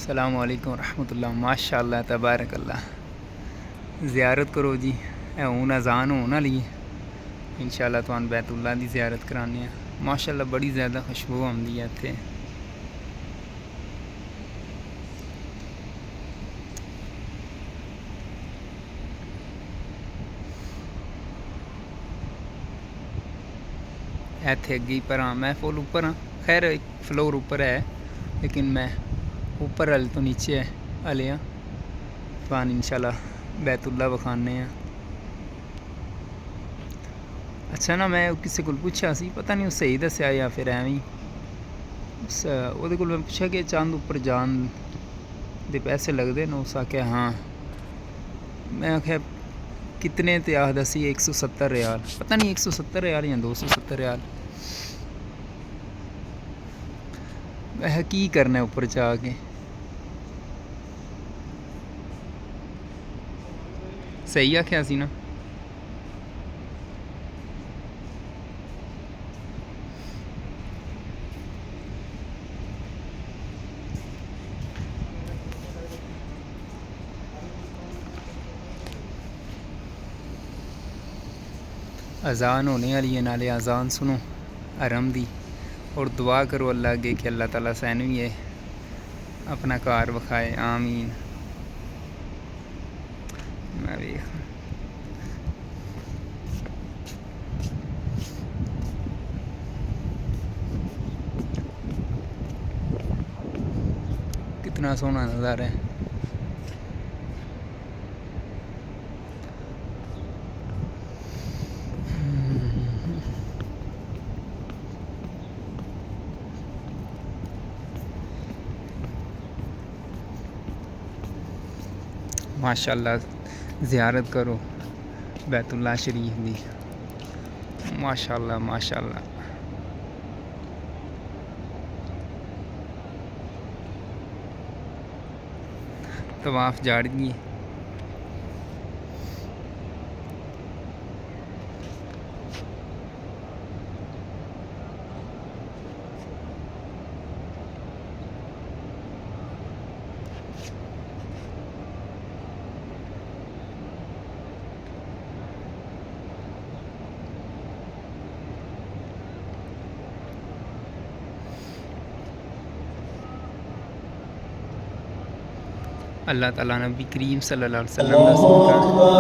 अस्सलामु अलैकुम रहमतुल्लाह। माशाअल्लाह तबारकल्लाह। ज़ियारत करो जी। हूँ अज़ान होने आह्ली है। इंशाअल्लाह तुहानू बैतुल्लाह दी ज़ियारत कराने माशाअल्लाह बड़ी ज़्यादा खुशबू आती है इत्थे। इत्थे अगे पर हाँ मैं फुल उपर हाँ, खैर एक फ्लोर उपर है लेकिन मैं ऊपर हल तो नीचे है हले हाँ। तुहानू इंशाअल्लाह बैतुल्लाह विखाने। अच्छा ना मैं किसी को पूछा सी, पता नहीं सही दस्या या फिर एवं वो पूछा कि चंद उपर जान दे पैसे लगते न। उस आख्या हाँ। मैं आख्या कितने तो आखदा सी 170 रियाल, पता नहीं 170 रियाल या 270 रियाल। वह की करना उपर जा के, सही आख्या सी ना। अज़ान होने वाली है, नाले अज़ान सुनो हरम दी और दुआ करो अल्लाह अगे कि अल्लाह ताला सैनू भी अपना घर विखाए। आमीन। मैं वेख कितना सोहना नज़ारा है। माशाअल्लाह ज़ियारत करो बैतुल्लाह शरीफ दी। माशाअल्लाह माशाअल्लाह। तवाफ जाड़ गई। अल्लाह ताला नबी करीम सल्लल्लाहु अलैहि वसल्लम दा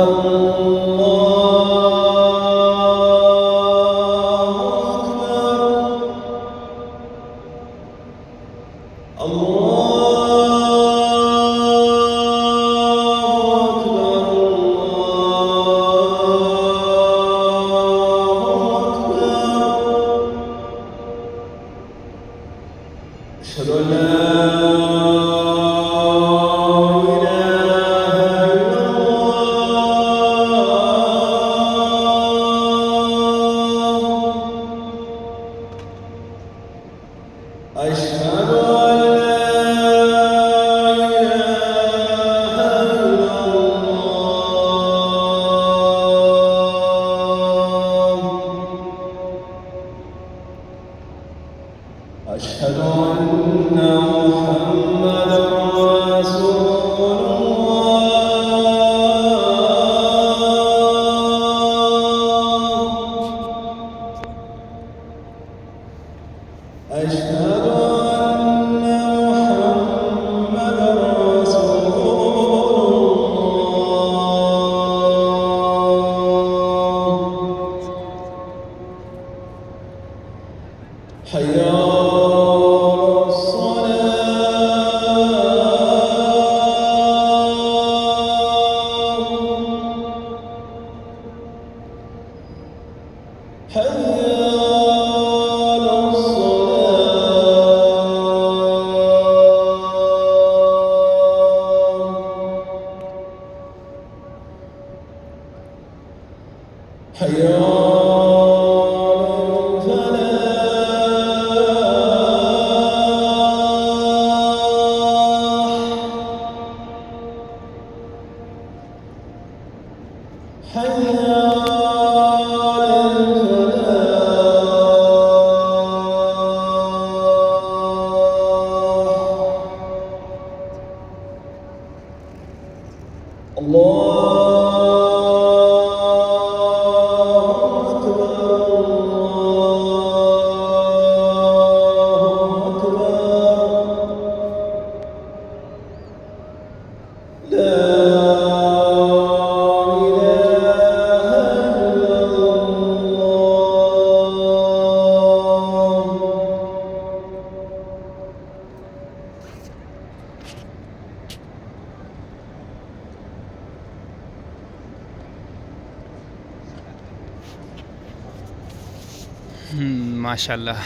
माशाल्लाह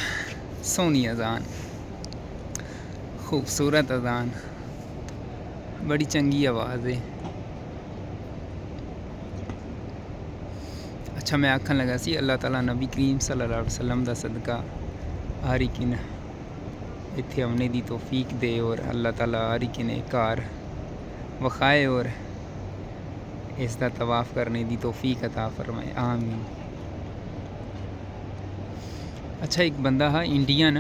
सोहनी अजान, खूबसूरत अजान, बड़ी चंगी आवाज़ है। अच्छा मैं आखन लगा सी अल्लाह ताला नबी करीम सल्लल्लाहु अलैहि वसल्लम दा सदका हर एक ने इत्थे आने दी तौफीक दे और अल्लाह ताला हर एक ने घर वखाए और इसका तवाफ़ करने की तौफीक अता फरमाए, आमीन। अच्छा एक बंदा हा इंडियन,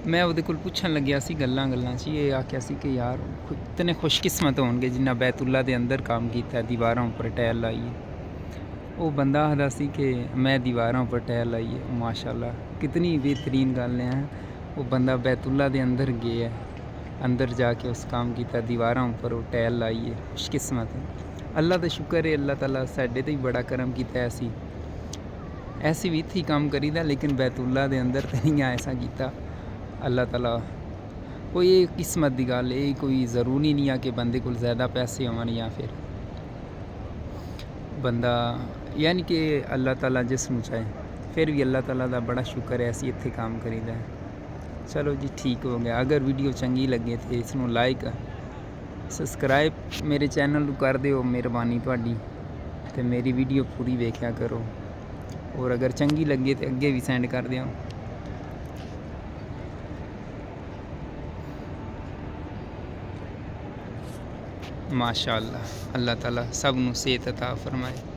मैं वो पुछन लग्या सी गल्लां च ये आख्या सी कि यार इतने खुशकिस्मत होणगे जिन्ना बैतुल्ला दे अंदर काम किया दीवारों पर टैल लाइए। वो बंदा आखदा सी कि मैं दीवारों पर टैल लाइए, माशाल्लाह कितनी बेहतरीन गल है। वो बंदा बैतुल्ला दे अंदर गया, अंदर जाके उस काम किया दीवारों पर वो टैल लाइए, खुशकिस्मत है। अल्लाह का शुक्र है, अल्लाह ताला साडे ते बड़ा करम किया। ऐसी भी इत्थे काम करीदा, लेकिन बैतुल्ला दे अंदर तो नहीं ऐसा किया अल्लाह ताला। कोई ये किस्मत की गल है, कोई ज़रूरी नहीं है कि बंदे को ज़्यादा पैसे होवन या फिर बंदा, यानी कि अल्लाह ताला जिसनूं चाहे। फिर भी अल्लाह ताला का बड़ा शुक्र है असी इत्थे काम करीदा है। चलो जी ठीक हो गया। अगर वीडियो चंगी लगे तो इसनूं लाइक सबसक्राइब मेरे चैनल को कर दिओ, मेहरबानी तुहाडी। ते मेरी वीडियो पूरी वेख्या करो और अगर चंगी लगे तो अगे भी सेंड कर दिओ। माशाअल्लाह, अल्लाह ताला सब नूं सेहत अता फरमाए।